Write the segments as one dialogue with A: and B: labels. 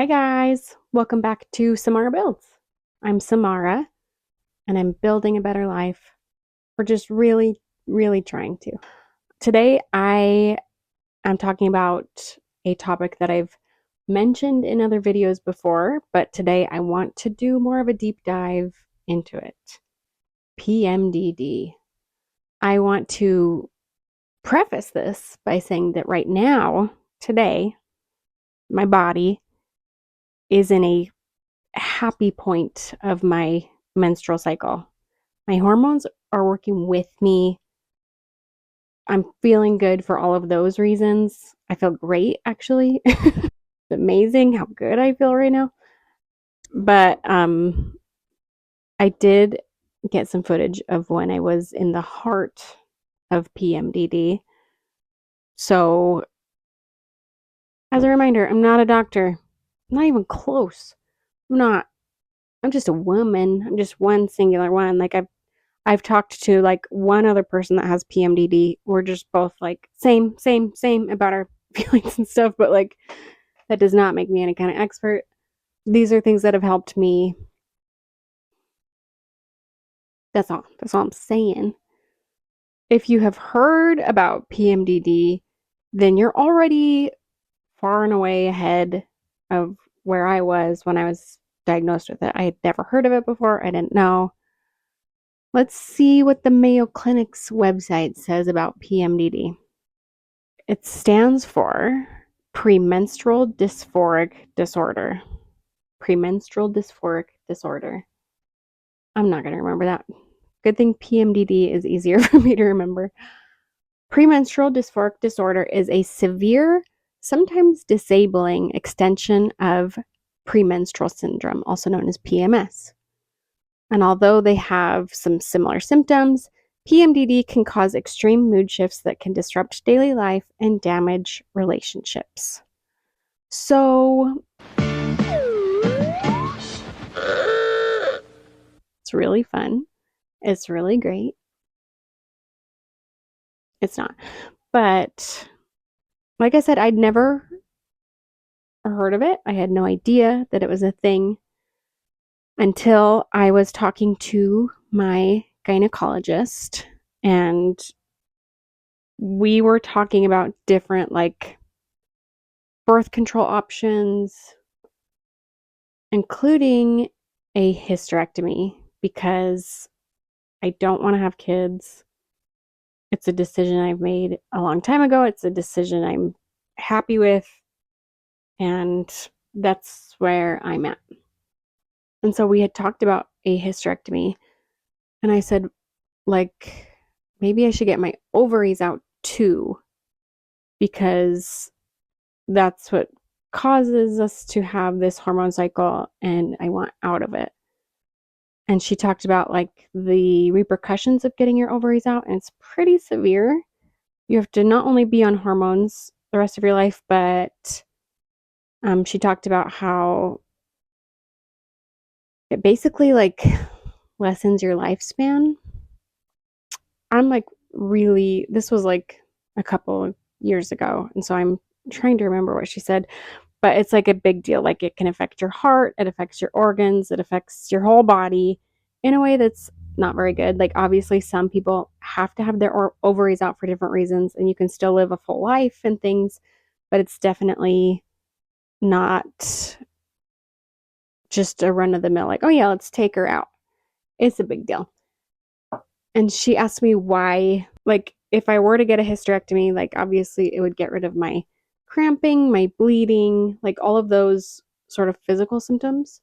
A: guys, welcome back to Samara Builds. I'm Samara and I'm building a better life. We're just really trying to. Today I am talking about a topic that I've mentioned in other videos before, but today I want to do more of a deep dive into it. PMDD. I want to preface this by saying that right now, today, my body is in a happy point of my menstrual cycle. My hormones are working with me. I'm feeling good for all of those reasons. I feel great, actually. It's amazing how good I feel right now. But I did get some footage of when I was in the heart of PMDD. So, as a reminder, I'm not a doctor. I'm not even close. I'm not. I'm just a woman. I'm just one singular one. Like I've talked to like one other person that has PMDD. We're just both like same about our feelings and stuff, but like that does not make me any kind of expert. These are things that have helped me. That's all. That's all I'm saying. If you have heard about PMDD, then you're already far and away ahead of where I was when I was diagnosed with it. I had never heard of it before. I didn't know. Let's see what the Mayo Clinic's website says about PMDD. It stands for premenstrual dysphoric disorder. Premenstrual dysphoric disorder. I'm not going to remember that. Good thing PMDD is easier for me to remember. Premenstrual dysphoric disorder is a severe, sometimes disabling extension of premenstrual syndrome, also known as PMS. And although they have some similar symptoms, PMDD can cause extreme mood shifts that can disrupt daily life and damage relationships. So, it's really fun. It's really great. It's not. But, like I said, I'd never heard of it. I had no idea that it was a thing until I was talking to my gynecologist, and we were talking about different, like, birth control options, including a hysterectomy, because I don't want to have kids. It's a decision I've made a long time ago. It's a decision I'm happy with, and that's where I'm at. And so we had talked about a hysterectomy, and I said, like, maybe I should get my ovaries out too, because that's what causes us to have this hormone cycle, and I want out of it. And she talked about like the repercussions of getting your ovaries out, and it's pretty severe. You have to not only be on hormones the rest of your life, but she talked about how it basically like lessens your lifespan. I'm like really, this was like a couple of years ago, and so I'm trying to remember what she said, but it's like a big deal. Like it can affect your heart, it affects your organs, it affects your whole body in a way that's not very good. Like obviously some people have to have their ovaries out for different reasons, and you can still live a full life and things, but it's definitely not just a run of the mill like, oh yeah, let's take her out. It's a big deal. And she asked me why, like if I were to get a hysterectomy, like obviously it would get rid of my cramping, my bleeding, like all of those sort of physical symptoms.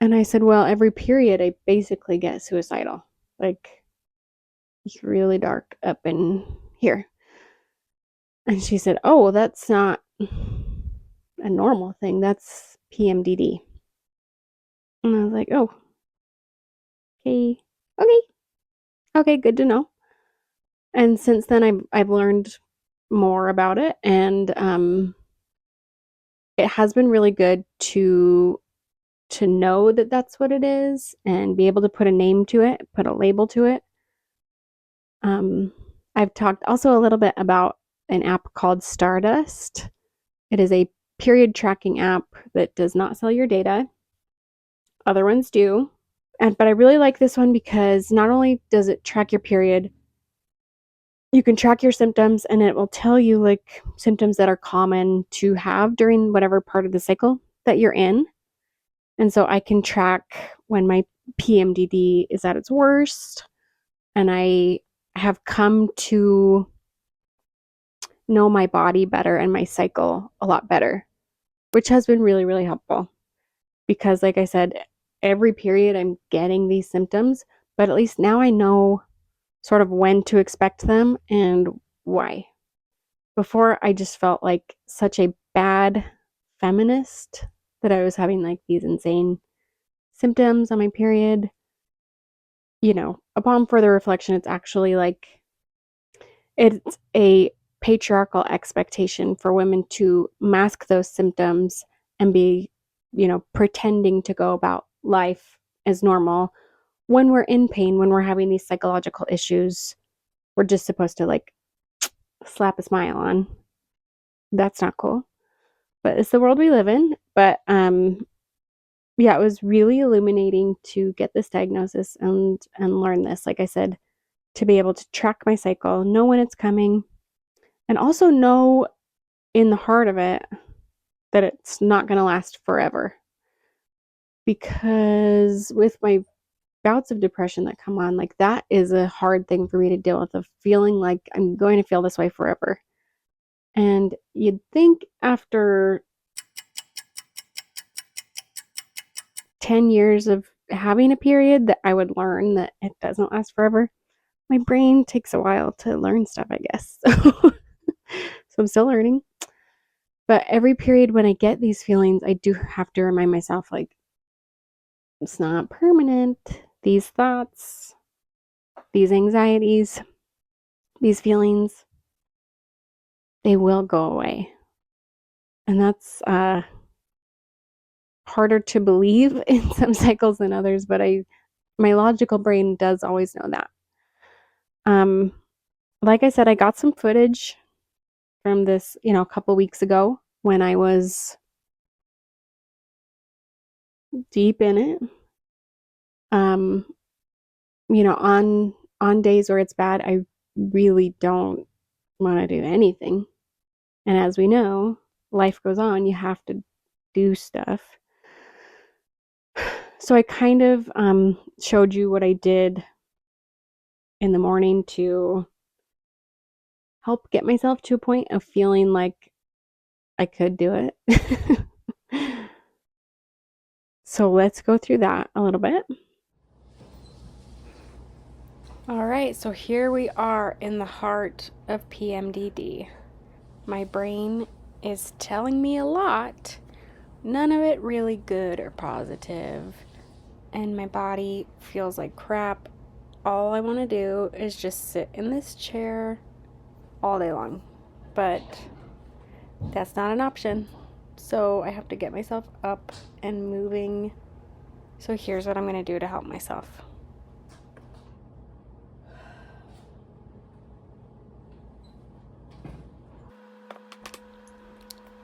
A: And I said, well, every period I basically get suicidal. Like it's really dark up in here. And she said, oh, well, that's not a normal thing. That's PMDD. And I was like, oh, okay, okay, okay, good to know. And since then, I've learned more about it, and it has been really good to know that that's what it is and be able to put a name to it, put a label to it. I've talked also a little bit about an app called Stardust. It is a period tracking app that does not sell your data. Other ones do. But I really like this one because not only does it track your period, you can track your symptoms and it will tell you like symptoms that are common to have during whatever part of the cycle that you're in. And so I can track when my PMDD is at its worst. And I have come to know my body better and my cycle a lot better, which has been really, really helpful. Because, like I said, every period I'm getting these symptoms, but at least now I know sort of when to expect them and why. Before, I just felt like such a bad feminist that I was having like these insane symptoms on my period. You know, upon further reflection, it's actually like it's a patriarchal expectation for women to mask those symptoms and be, you know, pretending to go about life as normal. When we're in pain, when we're having these psychological issues, we're just supposed to like slap a smile on. That's not cool. But it's the world we live in. But yeah, it was really illuminating to get this diagnosis and learn this. Like I said, to be able to track my cycle, know when it's coming, and also know in the heart of it that it's not going to last forever. Because with my bouts of depression that come on, like that is a hard thing for me to deal with, of feeling like I'm going to feel this way forever. And you'd think after 10 years of having a period that I would learn that it doesn't last forever. My brain takes a while to learn stuff, I guess. So I'm still learning. But every period when I get these feelings, I do have to remind myself, like, it's not permanent. These thoughts, these anxieties, these feelings, they will go away. And that's harder to believe in some cycles than others, but my logical brain does always know that. Like I said, I got some footage from this, you know, a couple weeks ago when I was deep in it. You know, on days where it's bad, I really don't want to do anything. And as we know, life goes on, you have to do stuff. So I kind of showed you what I did in the morning to help get myself to a point of feeling like I could do it. So let's go through that a little bit. All right, so here we are in the heart of PMDD. My brain is telling me a lot, none of it really good or positive, and my body feels like crap. All I want to do is just sit in this chair all day long, but that's not an option. So I have to get myself up and moving. So here's what I'm going to do to help myself.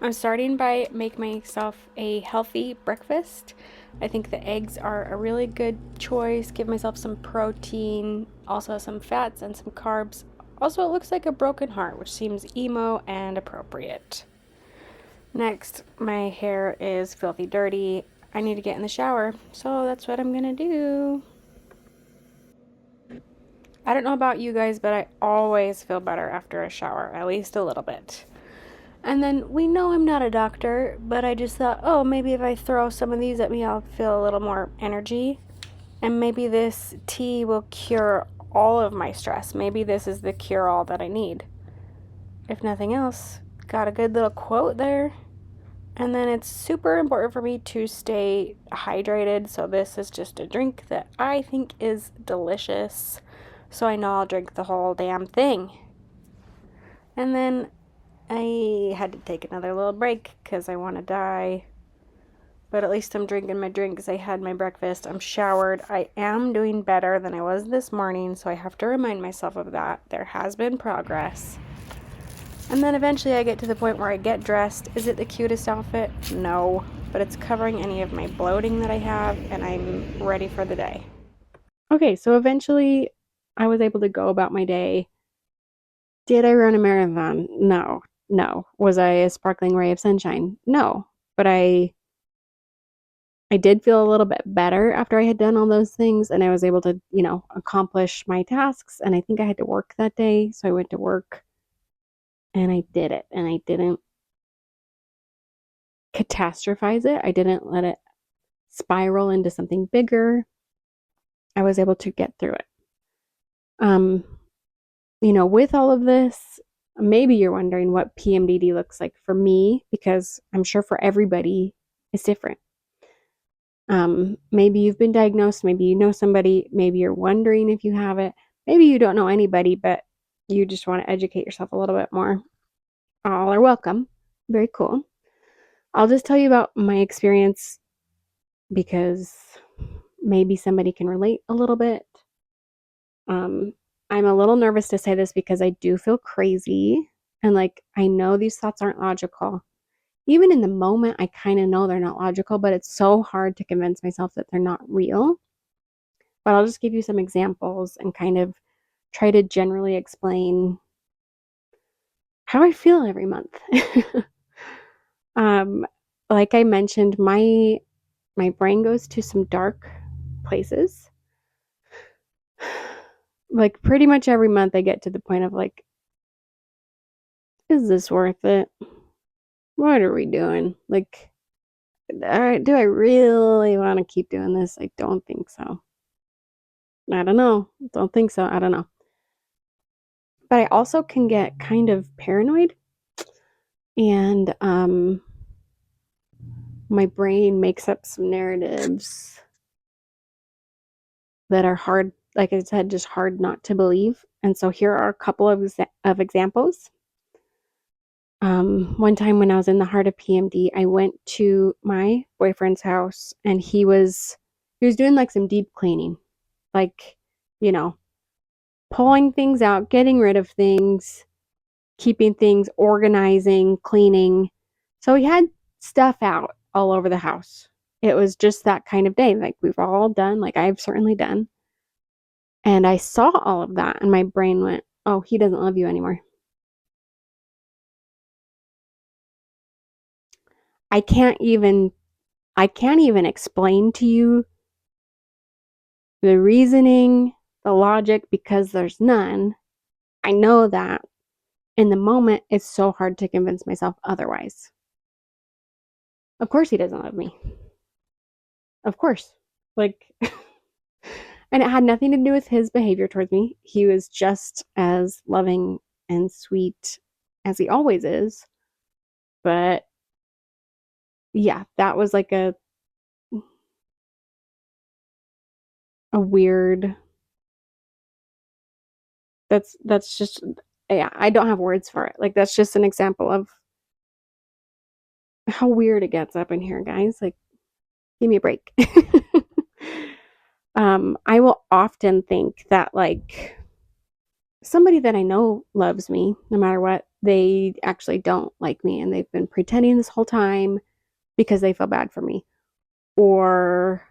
A: I'm starting by making myself a healthy breakfast. I think the eggs are a really good choice. Give myself some protein, also some fats and some carbs. Also, it looks like a broken heart, which seems emo and appropriate. Next, my hair is filthy dirty. I need to get in the shower, so that's what I'm gonna do. I don't know about you guys, but I always feel better after a shower, at least a little bit. And then we know I'm not a doctor, but I just thought, oh, maybe if I throw some of these at me, I'll feel a little more energy. And maybe this tea will cure all of my stress. Maybe this is the cure-all that I need. If nothing else, got a good little quote there. And then it's super important for me to stay hydrated. So this is just a drink that I think is delicious. So I know I'll drink the whole damn thing. And then I had to take another little break because I want to die. But at least I'm drinking my drinks. I had my breakfast. I'm showered. I am doing better than I was this morning, so I have to remind myself of that. There has been progress. And then eventually I get to the point where I get dressed. Is it the cutest outfit? No. But it's covering any of my bloating that I have, and I'm ready for the day. Okay, so eventually I was able to go about my day. Did I run a marathon? No. No. Was I a sparkling ray of sunshine? No. But I did feel a little bit better after I had done all those things, and I was able to, accomplish my tasks. And I think I had to work that day, so I went to work and I did it. And I didn't catastrophize it. I didn't let it spiral into something bigger. I was able to get through it. Um, with all of this, maybe you're wondering what PMDD looks like for me, because I'm sure for everybody it's different. Maybe you've been diagnosed, maybe you know somebody, maybe you're wondering if you have it, maybe you don't know anybody, but you just want to educate yourself a little bit more. All are welcome. Very cool. I'll just tell you about my experience because maybe somebody can relate a little bit. I'm a little nervous to say this because I do feel crazy, and I know these thoughts aren't logical. Even in the moment, I kind of know they're not logical, but it's so hard to convince myself that they're not real. But I'll just give you some examples and kind of try to generally explain how I feel every month. um, like I mentioned, my brain goes to some dark places. Pretty much every month I get to the point of is this worth it? What are we doing? Do I really want to keep doing this? I don't think so. I don't know. Don't think so. I don't know. But I also can get kind of paranoid, and my brain makes up some narratives that are hard, like I said, just hard not to believe. And so here are a couple of examples. One time when I was in the heart of PMD, I went to my boyfriend's house, and he was doing some deep cleaning, like, you know, pulling things out, getting rid of things, keeping things, organizing, cleaning. So he had stuff out all over the house. It was just that kind of day, like we've all done, like I've certainly done. And I saw all of that, and my brain went, "Oh, he doesn't love you anymore." I can't even I can't even explain to you the reasoning, the logic, because there's none. I know that in the moment it's so hard to convince myself otherwise. Of course he doesn't love me. Of course. Like and it had nothing to do with his behavior towards me. He was just as loving and sweet as he always is. But yeah, that was like a weird, that's just, yeah, I don't have words for it. That's just an example of how weird it gets up in here, guys. Give me a break. I will often think that somebody that I know loves me no matter what, they actually don't like me, and they've been pretending this whole time because they feel bad for me. Or,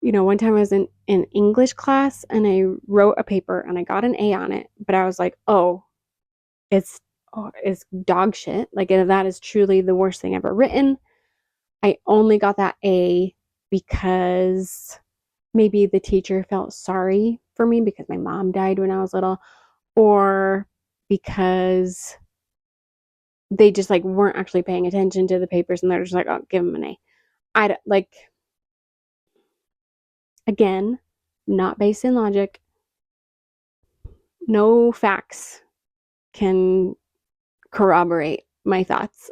A: one time I was in English class, and I wrote a paper and I got an A on it, but I was like, oh, it's it's dog shit. That is truly the worst thing ever written. I only got that A because maybe the teacher felt sorry for me because my mom died when I was little, or because they just weren't actually paying attention to the papers, and they're just like, oh, give them an A. I don't, again, not based in logic. No facts can corroborate my thoughts.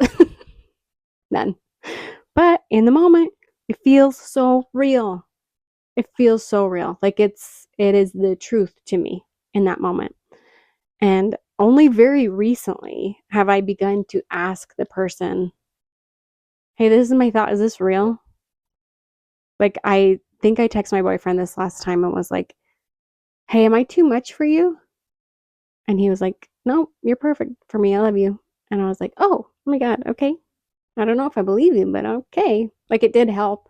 A: None. But in the moment, it feels so real. It feels so real. It is the truth to me in that moment. And only very recently have I begun to ask the person, hey, this is my thought. Is this real? I think I texted my boyfriend this last time and was like, hey, am I too much for you? And he was like, no, you're perfect for me. I love you. And I was like, oh my God, okay. I don't know if I believe you, but okay. Like it did help.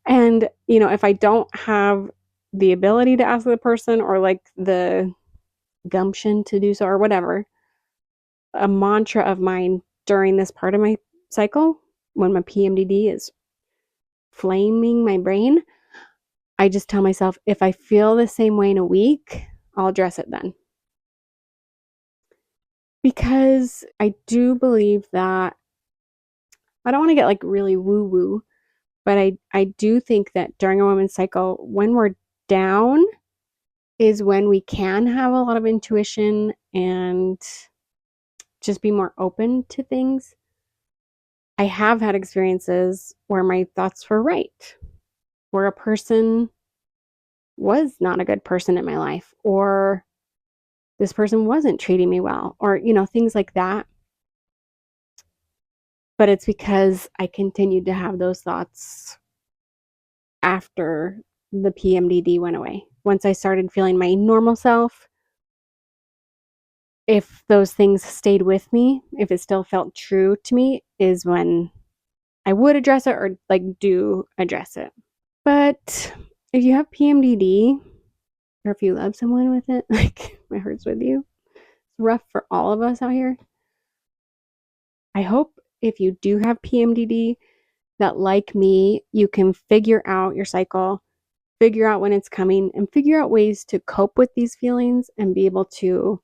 A: And, if I don't have the ability to ask the person or like the gumption to do so or whatever, a mantra of mine during this part of my cycle, when my PMDD is flaming my brain, I just tell myself, if I feel the same way in a week, I'll address it then. Because I do believe that I don't want to get like really woo woo, but I do think that during a woman's cycle, when we're down, is when we can have a lot of intuition and just be more open to things. I have had experiences where my thoughts were right, where a person was not a good person in my life, or this person wasn't treating me well, or, things like that. But it's because I continued to have those thoughts after the PMDD went away. Once I started feeling my normal self, if those things stayed with me, if it still felt true to me, is when I would address it or like do address it. But if you have PMDD or if you love someone with it, like my heart's with you, it's rough for all of us out here. I hope if you do have PMDD that, like me, you can figure out your cycle, figure out when it's coming, and figure out ways to cope with these feelings and be able to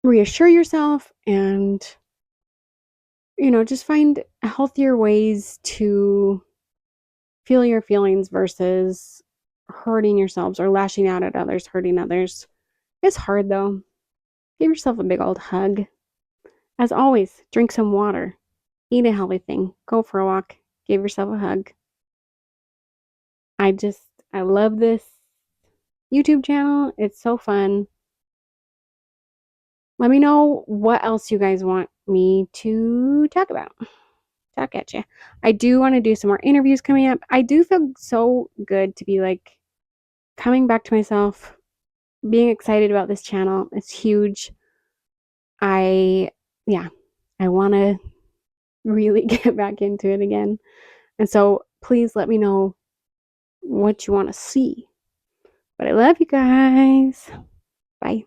A: reassure yourself and, just find healthier ways to feel your feelings versus hurting yourselves or lashing out at others, hurting others. It's hard though. Give yourself a big old hug. As always, drink some water, eat a healthy thing, go for a walk, give yourself a hug. I love this YouTube channel. It's so fun. Let me know what else you guys want me to talk about. Talk at you. I do want to do some more interviews coming up. I do feel so good to be like coming back to myself, being excited about this channel. It's huge. Yeah, I want to really get back into it again. And so please let me know what you want to see. But I love you guys. Bye.